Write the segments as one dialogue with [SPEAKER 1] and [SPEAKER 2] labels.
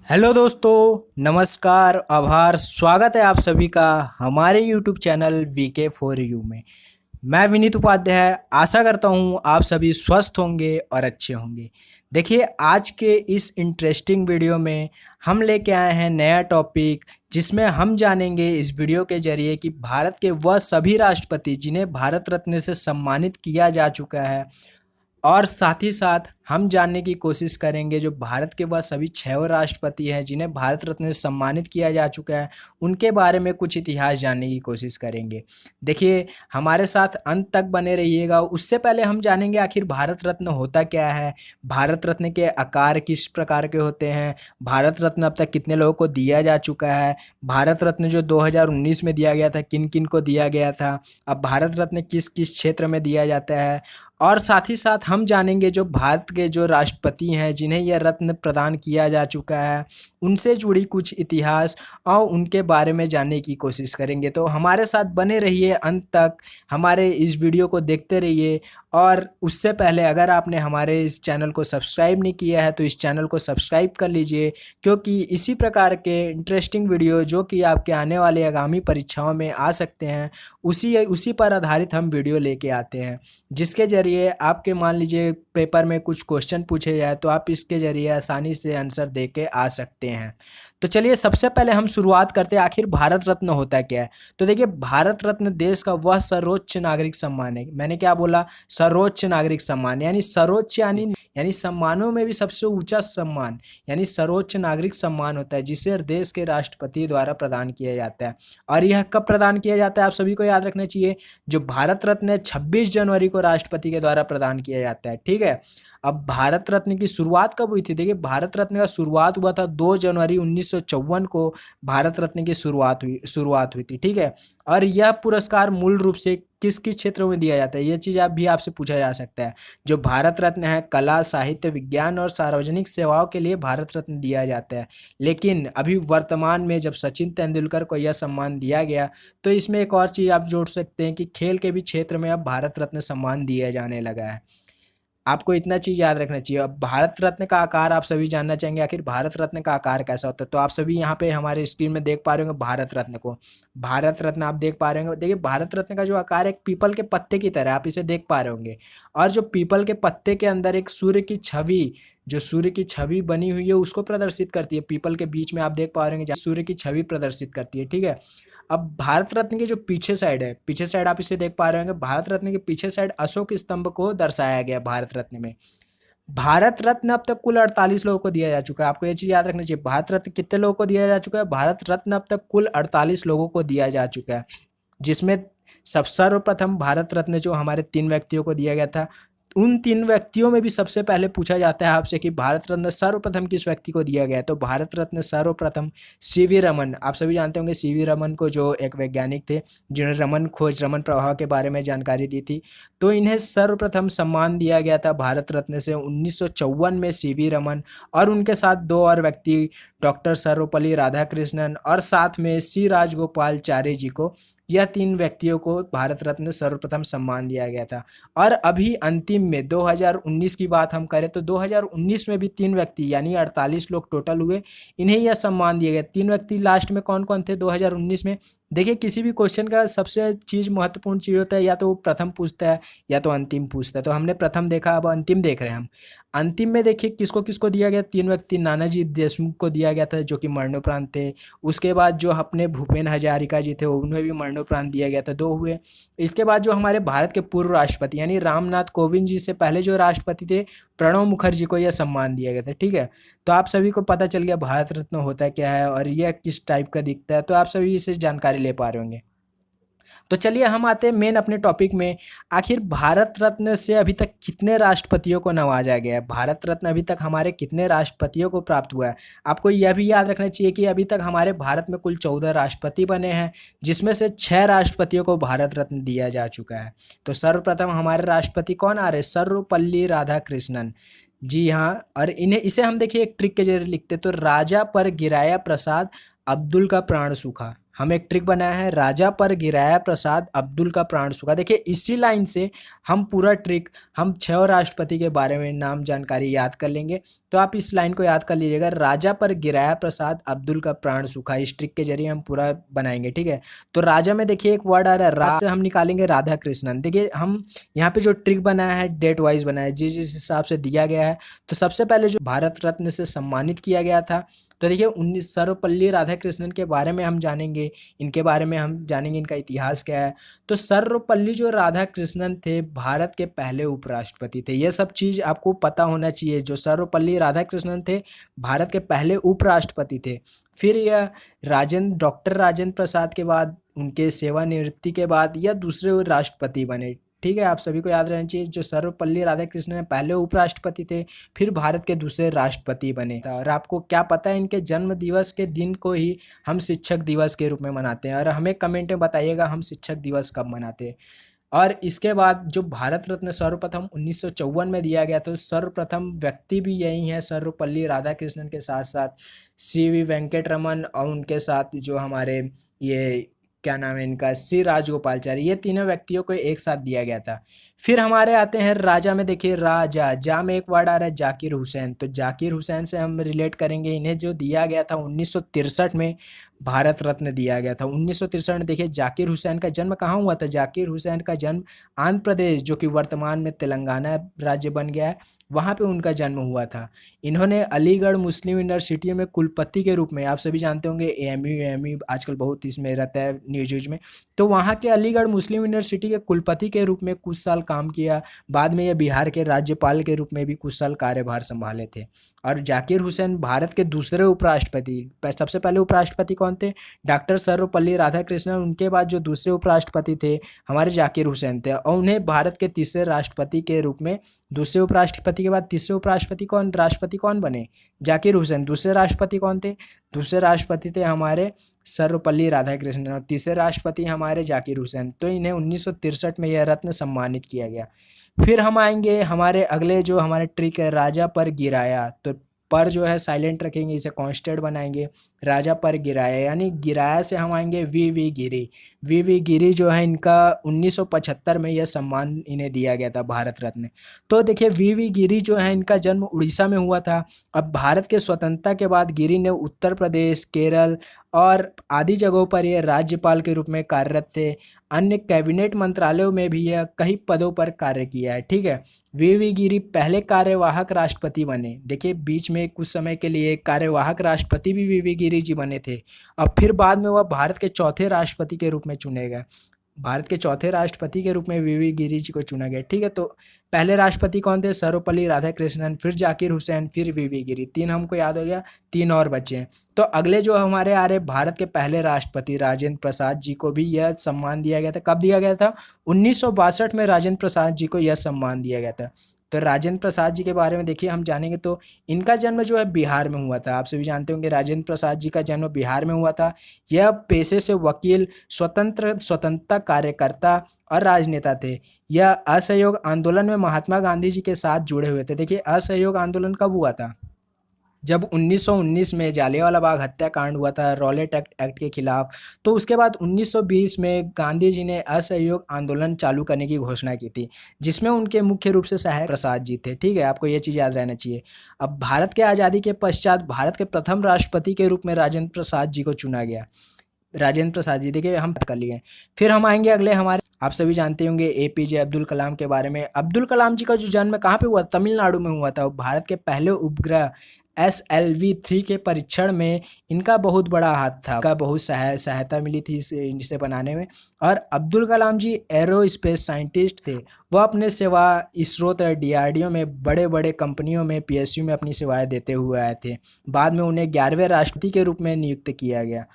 [SPEAKER 1] Hello दोस्तों, नमस्कार, आभार, स्वागत है आप सभी का हमारे YouTube channel VK for you में। मैं विनीत उपाध्याय आशा करता हूँ आप सभी स्वस्थ होंगे और अच्छे होंगे। देखिए, आज के इस इंटरेस्टिंग वीडियो में हम लेके आए हैं नया टॉपिक, जिसमें हम जानेंगे इस वीडियो के जरिए कि भारत के वह सभी राष्ट्रपति जिन्हें भारत रत्न से सम्मानित किया जा चुका है, और साथ ही साथ हम जानने की कोशिश करेंगे जो भारत के वह सभी 6 राष्ट्रपति हैं जिन्हें भारत रत्न से सम्मानित किया जा चुका है, उनके बारे में कुछ इतिहास जानने की कोशिश करेंगे। देखिए, हमारे साथ अंत तक बने रहिएगा। उससे पहले हम जानेंगे आखिर भारत रत्न होता क्या है, भारत रत्न के आकार किस प्रकार के होते हैं, भारत रत्न अब तक कितने लोगों को दिया जा चुका है, भारत रत्न जो 2019 में दिया गया था किन किन को दिया गया था, अब भारत रत्न किस किस क्षेत्र में दिया जाता है, और साथ ही साथ हम जानेंगे जो भारत के जो राष्ट्रपति हैं जिन्हें यह रत्न प्रदान किया जा चुका है, उनसे जुड़ी कुछ इतिहास और उनके बारे में जानने की कोशिश करेंगे। तो हमारे साथ बने रहिए अंत तक, हमारे इस वीडियो को देखते रहिए। और उससे पहले अगर आपने हमारे इस चैनल को सब्सक्राइब नहीं किया है तो इस चैनल को सब्सक्राइब कर लीजिए, क्योंकि इसी प्रकार के इंटरेस्टिंग वीडियो जो कि आपके आने वाले आगामी परीक्षाओं में आ सकते हैं, उसी पर आधारित हम वीडियो लेके आते हैं, जिसके ज़रिए आपके मान लीजिए पेपर में कुछ क्वेश्चन पूछे जाए तो आप इसके ज़रिए आसानी से आंसर दे के आ सकते हैं। तो चलिए, सबसे पहले हम शुरुआत करते हैं आखिर भारत रत्न होता क्या है। तो देखिए, भारत रत्न देश का वह सर्वोच्च नागरिक सम्मान है। मैंने क्या बोला? सर्वोच्च नागरिक सम्मान, यानी सर्वोच्च यानी सम्मानों में भी सबसे ऊंचा सम्मान यानी सर्वोच्च नागरिक सम्मान होता है, जिसे देश के राष्ट्रपति द्वारा प्रदान किया जाता है। और यह कब प्रदान किया जाता है आप सभी को याद रखना चाहिए। जो भारत रत्न है 26 जनवरी को राष्ट्रपति के द्वारा प्रदान किया जाता है, ठीक है। अब भारत रत्न की शुरुआत कब हुई थी? देखिए, भारत रत्न का शुरुआत हुआ था 2 जनवरी 1954 को भारत रत्न की शुरुआत हुई थी, ठीक है। और यह पुरस्कार मूल रूप से किस किस क्षेत्रों में दिया जाता है, यह चीज़ आप भी आपसे पूछा जा सकता है। जो भारत रत्न है, कला, साहित्य, विज्ञान और सार्वजनिक सेवाओं के लिए भारत रत्न दिया जाता है। लेकिन अभी वर्तमान में जब सचिन तेंदुलकर को यह सम्मान दिया गया, तो इसमें एक और चीज़ आप जोड़ सकते हैं कि खेल के भी क्षेत्र में अब भारत रत्न सम्मान दिया जाने लगा है। आपको इतना चीज़ याद रखना चाहिए। अब भारत रत्न का आकार आप सभी जानना चाहेंगे, आखिर भारत रत्न का आकार कैसा होता है। तो आप सभी यहाँ पे हमारे स्क्रीन में देख पा रहे होंगे भारत रत्न को। भारत रत्न आप देख पा रहे होंगे। देखिए, भारत रत्न का जो आकार है एक पीपल के पत्ते की तरह आप इसे देख पा रहे होंगे। और जो पीपल के पत्ते के अंदर एक सूर्य की छवि, जो सूर्य की छवि बनी हुई है, उसको प्रदर्शित करती है। पीपल के बीच में आप देख पा रहे होंगे सूर्य की छवि प्रदर्शित करती है, ठीक है। अब भारत रत्न की जो पीछे साइड है, पीछे साइड आप इसे देख पा रहे होंगे। भारत रत्न के पीछे साइड अशोक स्तंभ को दर्शाया गया भारत रत्न में। भारत रत्न अब तक कुल 48 लोगों को दिया जा चुका है। आपको ये चीज़ याद रखनी चाहिए। भारत रत्न कितने लोगों को दिया जा चुका है? भारत रत्न अब तक कुल 48 लोगों को दिया जा चुका है, जिसमें सब सर्वप्रथम भारत रत्न जो हमारे 3 व्यक्तियों को दिया गया था, उन 3 व्यक्तियों में भी सबसे पहले पूछा जाता है आपसे कि भारत रत्न सर्वप्रथम किस व्यक्ति को दिया गया। तो भारत रत्न सर्वप्रथम सीवी रमन, आप सभी जानते होंगे सीवी रमन को, जो एक वैज्ञानिक थे जिन्होंने रमन खोज, रमन प्रवाह के बारे में जानकारी दी थी। तो इन्हें सर्वप्रथम सम्मान दिया गया था भारत रत्न से 1954 में सीवी रमन, और उनके साथ 2 और व्यक्ति, डॉक्टर सर्वपल्ली राधाकृष्णन और साथ में सी राजगोपालचारी जी को, यह 3 व्यक्तियों को भारत रत्न सर्वप्रथम सम्मान दिया गया था। और अभी अंतिम में 2019 की बात हम करें तो 2019 में भी 3 व्यक्ति यानी 48 लोग टोटल हुए, इन्हें यह सम्मान दिया गया। 3 व्यक्ति लास्ट में कौन कौन थे 2019 में? देखिए, किसी भी क्वेश्चन का सबसे चीज़ महत्वपूर्ण चीज़ होता है, या तो वो प्रथम पूछता है या तो अंतिम पूछता है। तो हमने प्रथम देखा, अब अंतिम देख रहे हैं हम। अंतिम में देखिए किसको किसको दिया गया। 3 व्यक्ति, नानाजी देशमुख को दिया गया था जो कि मरणोपरांत थे। उसके बाद जो अपने भूपेन हजारिका जी थे उन्हें भी मरणोपरांत दिया गया था, 2 हुए। इसके बाद जो हमारे भारत के पूर्व राष्ट्रपति यानी रामनाथ कोविंद जी से पहले जो राष्ट्रपति थे प्रणब मुखर्जी को यह सम्मान दिया गया था, ठीक है। तो आप सभी को पता चल गया भारत रत्न होता क्या है और यह किस टाइप का दिखता है, तो आप सभी इसे जानकारी ले पा रहे होंगे। तो चलिए हम आते हैं मेन अपने टॉपिक में। आखिर भारत रत्न से अभी तक कितने राष्ट्रपतियों को नवाजा गया है, भारत रत्न अभी तक हमारे कितने राष्ट्रपतियों को प्राप्त हुआ है। आपको यह भी याद रखना चाहिए कि अभी तक हमारे भारत में कुल 14 राष्ट्रपति बने हैं, जिसमें से 6 राष्ट्रपतियों को भारत रत्न दिया जा चुका है। तो सर्वप्रथम हमारे राष्ट्रपति कौन आ रहे? सर्वपल्ली राधाकृष्णन जी हाँ। और इसे हम देखिए एक ट्रिक के जरिए लिखते तो राजा पर गिराया प्रसाद, अब्दुल का प्राण सूखा। हम एक ट्रिक बनाया है, राजा पर गिराया प्रसाद अब्दुल का प्राण सूखा। देखिए इसी लाइन से हम पूरा ट्रिक, हम 6 राष्ट्रपति के बारे में नाम जानकारी याद कर लेंगे। तो आप इस लाइन को याद कर लीजिएगा, राजा पर गिराया प्रसाद अब्दुल का प्राण सूखा। इस ट्रिक के जरिए हम पूरा बनाएंगे, ठीक है। तो राजा में देखिए एक वर्ड आ रहा है रा, से हम निकालेंगे राधा कृष्णन। देखिए हम यहाँ पे जो ट्रिक बनाया है डेट वाइज बनाया है, जिस जिस हिसाब से दिया गया है। तो सबसे पहले जो भारत रत्न से सम्मानित किया गया था, तो देखिए 19 सर्वपल्ली राधाकृष्णन के बारे में हम जानेंगे, इनके बारे में हम जानेंगे, इनका इतिहास क्या है। तो सर्वपल्ली जो राधाकृष्णन थे भारत के पहले उपराष्ट्रपति थे, ये सब चीज़ आपको पता होना चाहिए। जो सर्वपल्ली राधाकृष्णन थे भारत के पहले उपराष्ट्रपति थे। फिर यह डॉक्टर राजेंद्र प्रसाद के बाद, उनके सेवानिवृत्ति के बाद यह दूसरे राष्ट्रपति बने, ठीक है। आप सभी को याद रहना चाहिए, जो सर्वपल्ली राधाकृष्णन पहले उपराष्ट्रपति थे, फिर भारत के दूसरे राष्ट्रपति बने। और आपको क्या पता है, इनके जन्म दिवस के दिन को ही हम शिक्षक दिवस के रूप में मनाते हैं। और हमें कमेंट में बताइएगा हम शिक्षक दिवस कब मनाते हैं। और इसके बाद जो भारत रत्न सर्वप्रथम 1954 में दिया गया, तो सर्वप्रथम व्यक्ति भी यही है, सर्वपल्ली राधाकृष्णन के साथ साथ CV वेंकटरमन, और उनके साथ जो हमारे ये क्या नाम है इनका, सी राजगोपालचारी, ये तीनों व्यक्तियों को एक साथ दिया गया था। फिर हमारे आते हैं राजा में। देखिए राजा, जा में एक वर्ड आ रहा है जाकिर हुसैन। तो जाकिर हुसैन से हम रिलेट करेंगे, इन्हें जो दिया गया था 1963 में भारत रत्न दिया गया था। 1963 में देखिए जाकिर हुसैन का जन्म कहाँ हुआ था। जाकिर हुसैन का जन्म आंध्र प्रदेश, जो कि वर्तमान में तेलंगाना राज्य बन गया है, वहाँ पे उनका जन्म हुआ था। इन्होंने अलीगढ़ मुस्लिम यूनिवर्सिटी में कुलपति के रूप में, आप सभी जानते होंगे AMU आजकल बहुत इसमें रहता है न्यूज में, तो वहाँ के अलीगढ़ मुस्लिम यूनिवर्सिटी के कुलपति के रूप में कुछ साल काम किया। बाद में ये बिहार के राज्यपाल के रूप में भी कुछ साल कार्यभार संभाले थे। और जाकिर हुसैन भारत के दूसरे उपराष्ट्रपति, सबसे पहले उपराष्ट्रपति कौन थे, डॉक्टर सर्वपल्ली राधाकृष्णन। उनके बाद जो दूसरे उपराष्ट्रपति थे हमारे जाकिर हुसैन थे, और उन्हें भारत के तीसरे राष्ट्रपति के रूप में, दूसरे उपराष्ट्रपति के बाद तीसरे राष्ट्रपति कौन बने, जाकिर हुसैन। दूसरे राष्ट्रपति कौन थे, दूसरे राष्ट्रपति थे हमारे सर्वपल्ली राधाकृष्णन, और तीसरे राष्ट्रपति हमारे जाकिर हुसैन। तो इन्हें 1963 में यह रत्न सम्मानित किया गया। फिर हम आएंगे हमारे अगले जो हमारे ट्रिक है, राजा पर गिराया। तो पर जो है साइलेंट रखेंगे, इसे कांस्टेंट बनाएंगे। राजा पर गिराया, यानी गिराया से हम आएंगे VV गिरी। VV गिरी जो है इनका 1975 में यह सम्मान इन्हें दिया गया था, भारत रत्न। तो देखिए VV गिरी जो है इनका जन्म उड़ीसा में हुआ था। अब भारत के स्वतंत्रता के बाद गिरी ने उत्तर प्रदेश, केरल और आदि जगहों पर यह राज्यपाल के रूप में कार्यरत थे। अन्य कैबिनेट मंत्रालयों में भी यह कई पदों पर कार्य किया है, ठीक है। VV गिरी पहले कार्यवाहक राष्ट्रपति बने। देखिए बीच में कुछ समय के लिए कार्यवाहक राष्ट्रपति भी VV गिरी जी बने थे। अब फिर बाद में वह भारत के चौथे राष्ट्रपति के रूप में चुने गए। भारत के चौथे राष्ट्रपति के रूप में VV गिरी जी को चुना गया, ठीक है। तो पहले राष्ट्रपति कौन थे, सर्वपल्ली राधाकृष्णन, फिर जाकिर हुसैन, फिर VV गिरी। तीन हमको याद हो गया, तीन और बचे हैं। तो अगले जो हमारे आ रहे, भारत के पहले राष्ट्रपति राजेंद्र प्रसाद जी को भी यह सम्मान दिया गया था। कब दिया गया था, 1962 में राजेंद्र प्रसाद जी को यह सम्मान दिया गया था। तो राजेंद्र प्रसाद जी के बारे में देखिए हम जानेंगे। तो इनका जन्म जो है बिहार में हुआ था। आप सभी जानते होंगे राजेंद्र प्रसाद जी का जन्म बिहार में हुआ था। यह पेशे से वकील, स्वतंत्रता कार्यकर्ता और राजनेता थे। यह असहयोग आंदोलन में महात्मा गांधी जी के साथ जुड़े हुए थे। देखिए असहयोग आंदोलन कब हुआ था, जब 1919 में जालियांवाला बाग हत्याकांड हुआ था रॉलेट एक्ट के खिलाफ। तो उसके बाद 1920 में गांधी जी ने असहयोग आंदोलन चालू करने की घोषणा की थी, जिसमें उनके मुख्य रूप से सहायक प्रसाद जी थे, ठीक है। आपको ये चीज़ याद रहना चाहिए। अब भारत के आज़ादी के पश्चात भारत के प्रथम राष्ट्रपति के रूप में राजेंद्र प्रसाद जी को चुना गया। राजेंद्र प्रसाद जी, देखिए हम कर लिए। फिर हम आएंगे अगले हमारे, आप सभी जानते होंगे APJ अब्दुल कलाम के बारे में। अब्दुल कलाम जी का जो जन्म कहाँ पे हुआ, तमिलनाडु में हुआ था। भारत के पहले उपग्रह SLV-3 के परीक्षण में इनका बहुत बड़ा हाथ था, इनका बहुत सहायता मिली थी इसे बनाने में। और अब्दुल कलाम जी एरोस्पेस साइंटिस्ट थे। वह अपने सेवा इसरो DRDO में बड़े बड़े कंपनियों में PSU में अपनी सेवाएं देते हुए आए थे। बाद में उन्हें 11वें राष्ट्रपति के रूप में नियुक्त किया गया,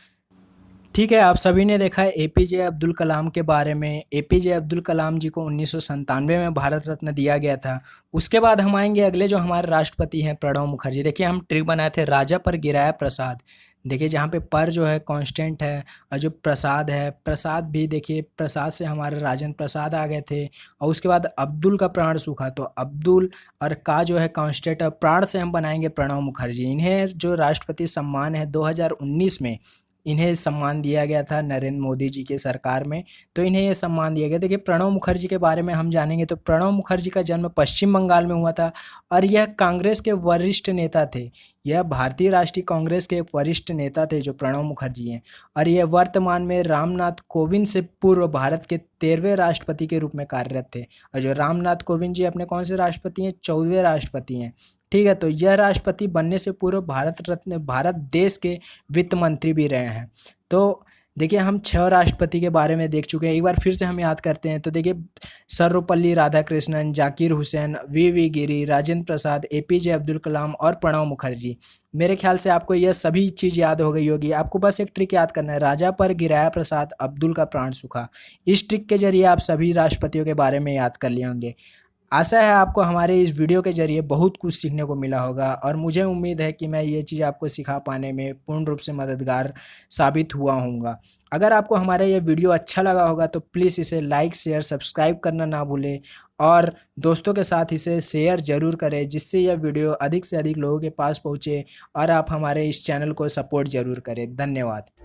[SPEAKER 1] ठीक है। आप सभी ने देखा है APJ अब्दुल कलाम के बारे में। APJ अब्दुल कलाम जी को 1997 में भारत रत्न दिया गया था। उसके बाद हम आएंगे अगले जो हमारे राष्ट्रपति हैं, प्रणब मुखर्जी। देखिए हम ट्रिक बनाए थे, राजा पर गिराया प्रसाद। देखिए जहाँ पे पर जो है कांस्टेंट है, और जो प्रसाद है, प्रसाद भी देखिए प्रसाद से हमारे राजेंद्र प्रसाद आ गए थे। और उसके बाद अब्दुल का प्राण सूखा, तो अब्दुल और का जो है कांस्टेंट, और प्राण से हम बनाएंगे प्रणब मुखर्जी। इन्हें जो राष्ट्रपति सम्मान है 2019 में इन्हें सम्मान दिया गया था नरेंद्र मोदी जी के सरकार में, तो इन्हें ये सम्मान दिया गया। देखिए प्रणब मुखर्जी के बारे में हम जानेंगे तो प्रणब मुखर्जी का जन्म पश्चिम बंगाल में हुआ था और यह कांग्रेस के वरिष्ठ नेता थे। यह भारतीय राष्ट्रीय कांग्रेस के एक वरिष्ठ नेता थे जो प्रणब मुखर्जी हैं, और यह वर्तमान में रामनाथ कोविंद से पूर्व भारत के 13वें राष्ट्रपति के रूप में कार्यरत थे। और जो रामनाथ कोविंद जी अपने कौन से राष्ट्रपति हैं? 14वें राष्ट्रपति हैं। ठीक है, तो यह राष्ट्रपति बनने से पूर्व भारत रत्न, भारत देश के वित्त मंत्री भी रहे हैं। तो देखिए हम 6 राष्ट्रपति के बारे में देख चुके हैं, एक बार फिर से हम याद करते हैं। तो देखिए सर्वपल्ली राधाकृष्णन, जाकिर हुसैन, वी गिरी, राजेंद्र प्रसाद, एपीजे अब्दुल कलाम और प्रणब मुखर्जी। मेरे ख्याल से आपको यह सभी चीज़ याद हो गई होगी। आपको बस एक ट्रिक याद करना है, राजा पर गिराया प्रसाद, अब्दुल का प्राण सूखा। इस ट्रिक के जरिए आप सभी राष्ट्रपतियों के बारे में याद कर लिए होंगे। आशा है आपको हमारे इस वीडियो के ज़रिए बहुत कुछ सीखने को मिला होगा, और मुझे उम्मीद है कि मैं ये चीज़ आपको सिखा पाने में पूर्ण रूप से मददगार साबित हुआ हूँगा। अगर आपको हमारा ये वीडियो अच्छा लगा होगा तो प्लीज़ इसे लाइक, शेयर, सब्सक्राइब करना ना भूलें, और दोस्तों के साथ इसे शेयर ज़रूर करें, जिससे यह वीडियो अधिक से अधिक लोगों के पास पहुँचे और आप हमारे इस चैनल को सपोर्ट ज़रूर करें। धन्यवाद।